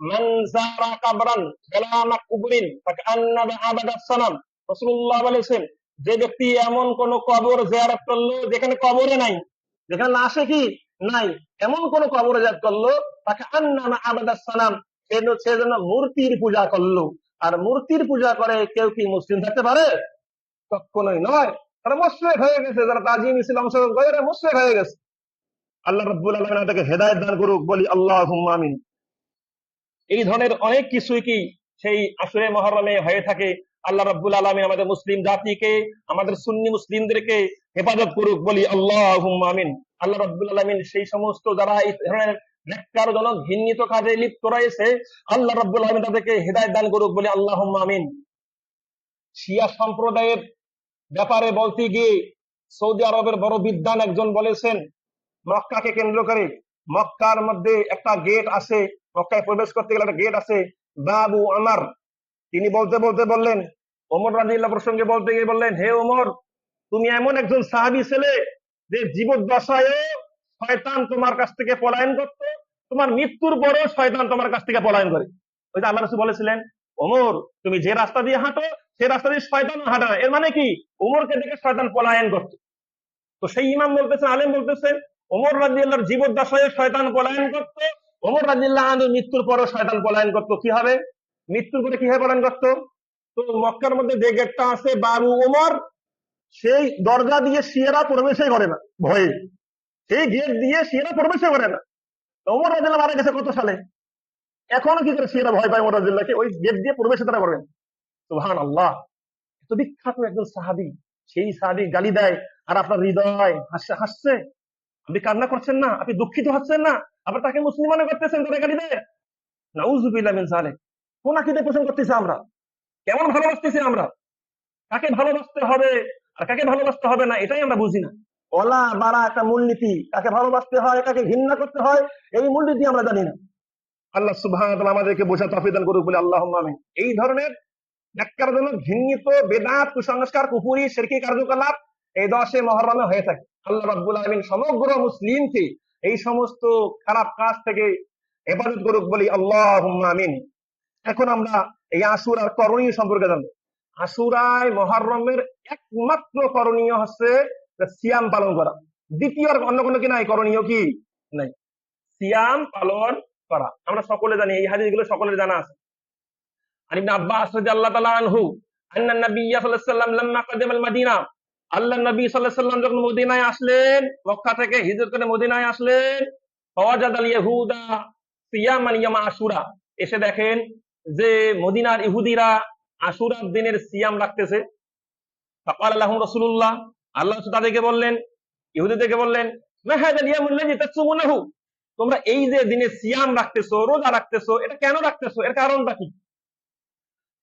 মান যারা কাবরান ফালা মাকবুরিন ফাকান্নামা আবাদাস সানাম। রাসূলুল্লাহ বলেছেন, যে ব্যক্তি এমন কোন কবর জিয়ারত করলো যেখানে কবরে নাই, যেখানে লাশে কি নাই, এমন কোন কবর জিয়ারত করলো, ফাকান্নামা আবাদাস সানাম, সে যেন মূর্তির পূজা করলো। আর মূর্তির পূজা করে কেউ কি মুসলিম থাকতে পারে? কখনোই নয়। তারা মুশরিক হয়ে গেছে, যারা তাজিম মিছিল অংশগ্রহণ করে এরা মুশরিক হয়ে গেছে। আল্লাহ রাব্বুল আলামিন তাকে হেদায়েত দান করুক, বলি আল্লাহুম্মা আমিন। এই ধরনের অনেক কিছুই কি সেই আশুরে মুহররমে হয়ে থাকে। আল্লাহ রাব্বুল আলামিন আমাদের মুসলিম জাতিকে, আমাদের সুন্নি মুসলিমদেরকে হেফাজত করুক, বলি আল্লাহুম্মা আমিন। আল্লাহ রাব্বুল আলামিন সেই সমস্ত যারা এই ধরনের ন্যাক্কারজনক ঘৃণিত কাজে লিপ্ত রয়েছে, আল্লাহ রাব্বুল আলামিন তাদেরকে হেদায়েত দান করুক বলে আল্লাহুম্মা আমিন। শিয়া সম্প্রদায়ের ব্যাপারে বলতে গিয়ে সৌদি আরবের বড় বিদ্বান একজন বলেছেন, মক্কাকে কেন্দ্র করে, মক্কার মধ্যে একটা গেট আছে, মক্কায় প্রবেশ করতে গেলে একটা গেট আছে, বাবু আমার। তিনি বলতে বলতে বললেন, ওমর রাদিয়াল্লাহু প্রসঙ্গে বলতে গিয়ে বললেন, হে ওমর, তুমি এমন একজন সাহাবী ছেলে যে জীবদ্দশায় শয়তান তোমার কাছ থেকে পলায়ন করতো, তোমার মৃত্যুর পরেও শয়তান তোমার কাছ থেকে পলায়ন করে। ওই যে আল্লাহ রাসূল বলেছিলেন, ওমর তুমি যে রাস্তা দিয়ে হাঁটো সেই রাস্তা দিয়ে শয়তান হাঁটে না। এর মানে কি, ওমরকে দেখে শয়তান পলায়ন করতো। তো সেই ইমাম বলতেছেন, আলেম বলতেছেন, ওমর রাদিয়াল্লাহর জীবদ্দশায় শয়তান পলায়ন করতো, ওমর রাদিয়াল্লাহু আনহু মৃত্যুর পরেও শয়তান পলায়ন করতো। কি হবে? মৃত্যুর পরে কিভাবে পলায়ন করতো? তো মক্কার মধ্যে যে গেটটা আছে বাবু ওমর, সেই দরজা দিয়ে শিয়ারা প্রবেশই করে না ভয়ে, সেই গেট দিয়ে শিয়ারা প্রবেশই করে না। ওমর রাদিয়াল্লাহু মারা গেছে কত সালে? এখনো কি করে শিয়ারা ভয় পায় ওমর রাদিয়াল্লাহকে? ওই গেট দিয়ে প্রবেশ তারা করবেন। সুবহানাল্লাহ। এত বিখ্যাত একজন সাহাবী, সেই সাহাবী গালি দেয় আর আপনার হৃদয় হাসছে, আপনি কান্না করছেন না, আপনি দুঃখিত হচ্ছেন না, আবার তাকে মুসলিম মনে করতেছেন, তাদের গালি দেয়। নাউযুবিল্লাহ মিন যালিক। কোন আকীদা পোষণ করতেছি আমরা? কেমন ভালোবাসতেছি আমরা? কাকে ভালোবাসতে হবে আর কাকে ভালোবাসতে হবে না এটাই আমরা বুঝি না। ওলা বারা একটা মূলনীতি, কাকে ভালোবাসতে হয় কাকে ঘৃণা করতে হয় এই মূলনীতি আমরা জানি না। আল্লাহ সুবহানাহু ওয়া তাআলা আমাদেরকে বোঝার তৌফিক দান করুক বলে আল্লাহুম্মা আমিন। এই ধরনের ন্যাক্কারজনক ঘৃণিত বেদাত, কুসংস্কার, কুফরি, শিরকি কার্যকলাপ এই 10 মুহররমে হয়ে থাকে। আল্লাহ রাব্বুল আলামিন সমগ্র মুসলিমকে এই সমস্ত খারাপ কাজ থেকে হেফাজত করুক বলি আল্লাহুম্মা আমিন। এখন আমরা এই আশুরার করণীয় সম্পর্কে জানবো। আশুরায় মুহররমের একমাত্র করণীয় হচ্ছে সিয়াম পালন করা। দ্বিতীয় আর অন্য কোনো কি নাই করণীয়? কি নাই, সিয়াম পালন করা। আমরা সকলে জানি, এই হাদিসগুলো সকলের জানা আছে। আর ইবনে আব্বাস রাদিয়াল্লাহু তাআলা আনহু আন্না নবী সাল্লাল্লাহু আলাইহি ওয়াসাল্লাম লাম্মা কাদামাল মাদিনা, আল্লাহ নবী সাল্লাল্লাহু আলাইহি ওয়াসাল্লাম যখন মদিনায় আসলেন, মক্কা থেকে হিজরত করে মদিনায় আসলেন, ফাওয়াজাদাল ইয়াহুদা সিয়ামান ইয়ামা আশুরা, এসে দেখেন যে মদিনার ইহুদিরা আশুরার দিনের সিয়াম রাখতেছে। ফাকাল লাহুম রাসূলুল্লাহ, আল্লাহ তাদেরকে বললেন, ইহুদিদেরকে বললেন, মা হাযাল ইয়ামুল লাযী তাসুমুনাহু, তোমরা এই যে দিনে সিয়াম রাখতেছো, রোজা রাখতেছো, এটা কেন রাখতেছো, এর কারণটা কি?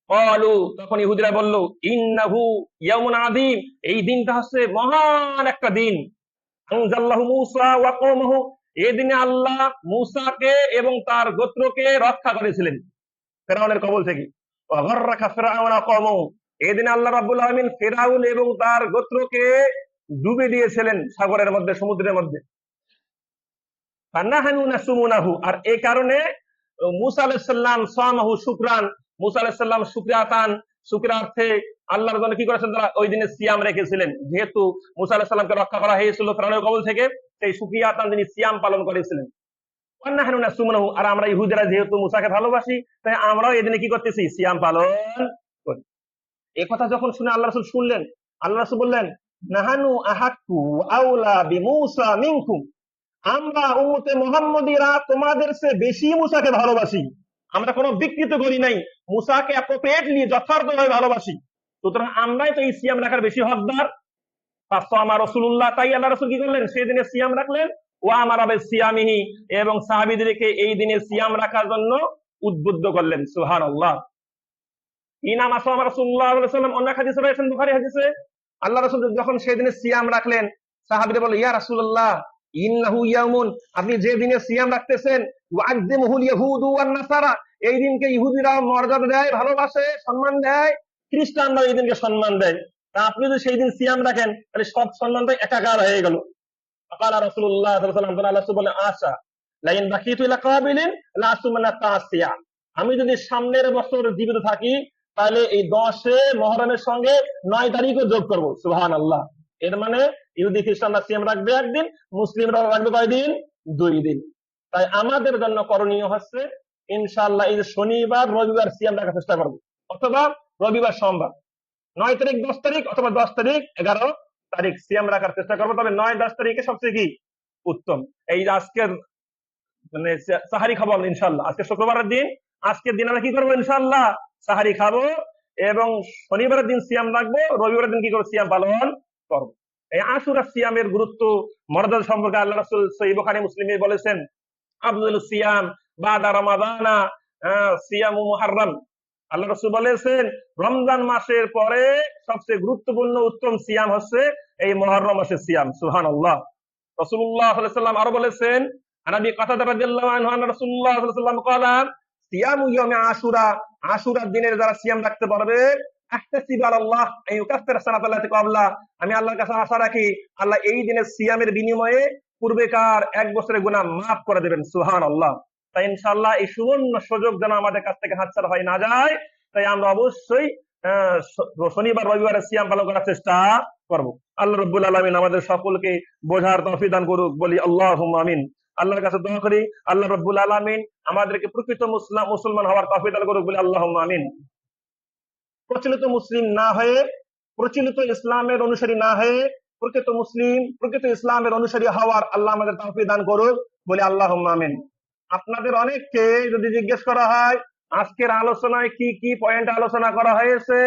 ক্বালু, তখন ইহুদিরা বলল, ইন্নাহু ইয়াউমুন আযীম, এই দিনটা হচ্ছে মহান একটা দিন। আনজাল্লাহু মূসা ওয়া কওমাহু, এই দিনে আল্লাহ মূসাকে এবং তার গোত্রকে রক্ষা করেছিলেন ফিরআউনের কবল থেকে। ওয়া গররাকা ফিরআউন ওয়া কওমাহু, এই দিনে আল্লাহ রাব্বুল আলামিন ফিরআউন এবং তার গোত্রকে ডুবে দিয়েছিলেন সাগরের মধ্যে, সমুদ্রের মধ্যে। ফানাহানু নাসুমুনাহু, আর এই কারণে মূসা আলাইহিস সালাম সামাহু শুকরান, মূসা আলাইহিস সালাম শুকরিয়াতান, শুকরিয়ার্থে আল্লাহর জন্য কি করেছেন, তারা ওই দিনে সিয়াম রেখেছিলেন। যেহেতু মূসা আলাইহিস সালামকে রক্ষা করা হয়েছিল ফিরআউনের কবল থেকে, সেই শুকরিয়াতান তিনি সিয়াম পালন করেছিলেন। ফানাহানু নাসুমুনাহু, আর আমরা ইহুদিরা যেহেতু মূসাকে ভালোবাসি, তাই আমরাও এই দিনে কি করতেছি, সিয়াম পালন করি। এই কথা যখন শুনে আল্লাহ রাসূল শুনলেন, আল্লাহ রাসূল বললেন, নাহানু আহাক্কু আউলা বিমূসা মিনকুম, আমরা উম্মতে মুহাম্মদীরা তোমাদের চেয়ে বেশি মুসাকে ভালোবাসি। আমরা কোনো বিকৃত করি নাই, মুসাকে অ্যাপ্রোপ্রিয়েটলি যথার্থভাবে ভালোবাসি। সুতরাং আমরাই তো এই সিয়াম রাখার বেশি হকদার। ফাসামা রাসূলুল্লাহ, তাই আল্লাহ রাসূল কি করলেন, সেই দিনে সিয়াম রাখলেন। ওয়া আমারা বিসিয়ামিহি, এবং সাহাবীদেরকে এই দিনে সিয়াম রাখার জন্য উদ্বুদ্ধ করলেন। সুবহানাল্লাহ। ইনাম আসামা রাসূলুল্লাহ সাল্লাল্লাহু আলাইহি ওয়াসাল্লাম, অন্য হাদিসে রয়েছেন বুখারী হাদিসে, আল্লাহ রাসূল যখন সেই দিনে সিয়াম রাখলেন, সাহাবীরা বলে, ইয়া রাসূলুল্লাহ ইন্নাহু ইয়াউমুন, আপনি যে দিনে সিয়াম রাখতেছেন, ওয়া'আযযিমুহুল ইয়াহুদু ওয়ান নাসারা, এই দিনকে ইহুদিরা মর্যাদা দেয়, ভালোবাসে, সম্মান দেয়, খ্রিস্টানরা এই দিনকে সম্মান দেয়। তা আপনি যদি সেই দিন সিয়াম রাখেন, তাহলে সব সম্মানটা একাকার হয়ে গেল। ফাকালা রাসূলুল্লাহ সাল্লাল্লাহু আলাইহি ওয়াসাল্লাম, আল্লাহ রাসূল বলেন, আশা লাইন বাকিতু ইলা কাবিলিন লা আসুমানা তাসিয়া, আমি যদি সামনের বছর জীবিত থাকি তাহলে এই 10 মুহররমের সঙ্গে 9 তারিখও যোগ করব। সুবহানাল্লাহ। এর মানে ইহুদি খ্রিস্টানরা সিয়াম রাখবে একদিন, মুসলিমরা রাখবে কয়দিন? 2 দিন। তাই আমাদের জন্য করণীয় হচ্ছে ইনশাআল্লাহ এই শনিবার রবিবার সিয়াম রাখার চেষ্টা করব, অথবা রবিবার সোমবার 9 তারিখ 10 তারিখ, অথবা 10 তারিখ 11 তারিখ সিয়াম রাখার চেষ্টা করবো। তবে 9-10 তারিখে সবচেয়ে কি উত্তম। এই আজকের মানে সাহারি খাবো আমরা ইনশাআল্লাহ, আজকে শুক্রবারের দিন, আজকের দিন আমরা কি করবো, ইনশাআল্লাহ সাহারি খাবো, এবং শনিবারের দিন সিয়াম রাখবো, রবিবারের দিন কি করবো, সিয়াম পালন করবো। এই আশুরা সিয়ামের গুরুত্ব, মর্যাদা সম্পর্কে আল্লাহ রাসূল সহিহ বুখারী মুসলিমে বলেছেন, আফজালুস সিয়াম বাদা রমাদানা সিয়ামু মুহাররম। আল্লাহ রাসূল বলেছেন রমজান মাসের পরে সবচেয়ে গুরুত্বপূর্ণ উত্তম সিয়াম হচ্ছে এই মুহররম মাসের সিয়াম। সুবহানাল্লাহ। রাসূলুল্লাহ সাল্লাল্লাহু আলাইহি ওয়াসাল্লাম আরো বলেছেন, আনাবি কাতাদা রাদিয়াল্লাহু আনহু আন্না রাসূলুল্লাহ সাল্লাল্লাহু আলাইহি ওয়াসাল্লাম ক্বালা সিয়ামু ইয়াউমি আশুরা, আশুরার দিনের যারা সিয়াম রাখতে পারবে, আহতাসিবু আলাল্লাহ আন ইউকাফফিরা সানাতাল্লাতি ক্বাবলা, আমি আল্লাহর কাছে আশা রাখি আল্লাহ এই দিনের সিয়ামের বিনিময়ে পূর্বেকার এক বছরের গুনাহ মাফ করে দেবেন। সুবহানাল্লাহ। তাই ইনশাআল্লাহ এই সুবর্ণ সুযোগ যেন আমাদের কাছ থেকে হাতছাড়া হয়ে না যায়, তাই আমরা অবশ্যই শনিবার রবিবারে সিয়াম পালন করার চেষ্টা করব। আল্লাহ রাব্বুল আলামিন আমাদের সকলকে বোঝার তৌফিক দান করুক, বলি আল্লাহুম্মা আমিন। আল্লাহর কাছে দোয়া করি আল্লাহ রাব্বুল আলামিন আমাদেরকে প্রকৃত মুসলমান হওয়ার তৌফিক দান করুক, বলি আল্লাহুম্মা আমিন। প্রচলিত মুসলিম না হয়ে, প্রচলিত ইসলামের অনুসারী না হয়ে প্রকৃত মুসলিম, প্রকৃত ইসলামের অনুসারী হওয়ার আল্লাহ আমাদের তৌফিক দান করুক, বলি আল্লাহুম্মা আমিন। আপনাদের অনেককে যদি জিজ্ঞেস করা হয় আজকের আলোচনায় কি কি পয়েন্ট আলোচনা করা হয়েছে,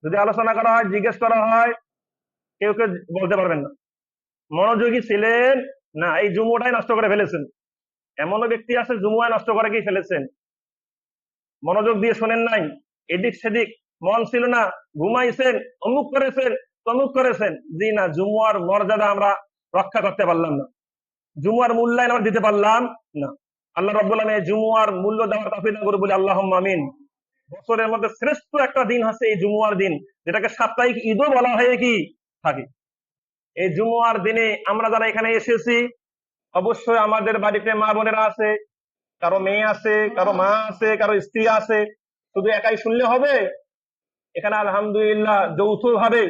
যদি আলোচনা করা হয়, জিজ্ঞেস করা হয়, কেউ কেউ বলতে পারবেন না। মনোযোগী ছিলেন না, এই জুমুটাই নষ্ট করে ফেলেছেন। এমনও ব্যক্তি আছে জুমুয়া নষ্ট করে কি ফেলেছেন, মনোযোগ দিয়ে শোনেন নাই, এদিক সেদিক মন ছিল না, ঘুমাইছেন, অমুক করেছেন, তমুক করেছেন। জি না, জুমুয়ার মর্যাদা আমরা রক্ষা করতে পারলাম না, জুমুয়ার মূল্যায়ন আমরা দিতে পারলাম না। আল্লাহ রাব্বুল আলামিন জুমুয়ার মূল্য দেওয়ার তৌফিক দান করুন, বলি আল্লাহুম্মা আমিন। বছরের মধ্যে শ্রেষ্ঠ একটা দিন হচ্ছে এই জুমুয়ার দিন, যেটাকে সাপ্তাহিক ঈদও বলা হয়ে কি থাকে। এই জুমুয়ার দিনে আমরা যারা এখানে এসেছি, অবশ্যই আমাদের বাড়িতে মা বোনেরা আছে, কারো মেয়ে আছে, কারো মা আছে, কারো স্ত্রী আছে। শুধু একাই শুনলে হবে? এখানে আলহামদুলিল্লাহ যৌথভাবে,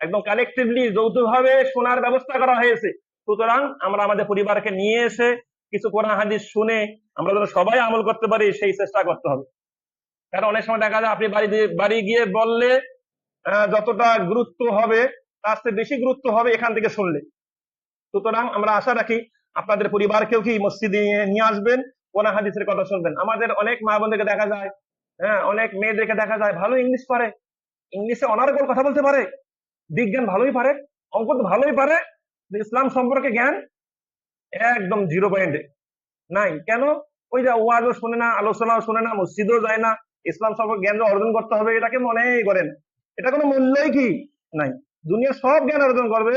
একদম কালেকটিভলি যৌথভাবে শোনার ব্যবস্থা করা হয়েছে। সুতরাং আমরা আমাদের পরিবারকে নিয়ে এসে কিছু কোরআন হাদিস শুনে আমরা যেন সবাই আমল করতে পারি সেই চেষ্টা করতে হবে। কারণ অনেক সময় দেখা যায় আপনি বাড়ি গিয়ে বললে যতটা গুরুত্ব হবে তার চেয়ে বেশি গুরুত্ব হবে এখান থেকে শুনলে। সুতরাং আমরা আশা রাখি আপনাদের পরিবারকেও কি মসজিদে নিয়ে আসবেন, কোরআন হাদিসের কথা শুনবেন। আমাদের অনেক মা বোনদেরকে দেখা যায়, অনেক মেয়েদেরকে দেখা যায় ভালো ইংলিশ পারে, ইংলিশে অনার্গল কথা বলতে পারে, বিজ্ঞান ভালোই পারে, অঙ্ক তো ভালোই পারে, ইসলাম সম্পর্কে জ্ঞান একদম 0 পয়েন্টে নাই। কেন? ওই যে ওয়াজও শুনে না, আলোচনাও শুনে না, মসজিদও যায় না, ইসলাম সম্পর্কে জ্ঞান অর্জন করতে হবে এটাকে মনেই করেন। এটা কোনো মূল্যই কি নাই। দুনিয়া সব জ্ঞান অর্জন করবে,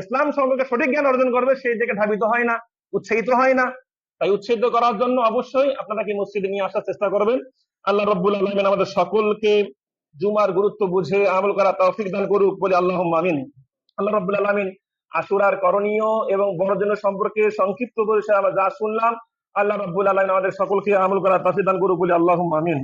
ইসলাম সম্পর্কে সঠিক জ্ঞান অর্জন করবে সেই দিকে ধাবিত হয় না, উৎসাহিত হয় না। তাই উৎসাহিত করার জন্য অবশ্যই আপনারা কি মসজিদে নিয়ে আসার চেষ্টা করবেন। আল্লাহ রাব্বুল আলামিন আমাদের সকলকে জুমার গুরুত্ব বুঝে আমল করা তৌফিক দান করুক, বলে আল্লাহুম্মা আমিন। আল্লাহ রাব্বুল আলামিন আশুরার করণীয় এবং বড়দিন সম্পর্কে সংক্ষিপ্ত পরিসরে আমরা যা শুনলাম, আল্লাহ রাব্বুল আলামিন আমাদের সকলকে আমল করা তৌফিক দান করুক, বলে আল্লাহুম্মা আমিন।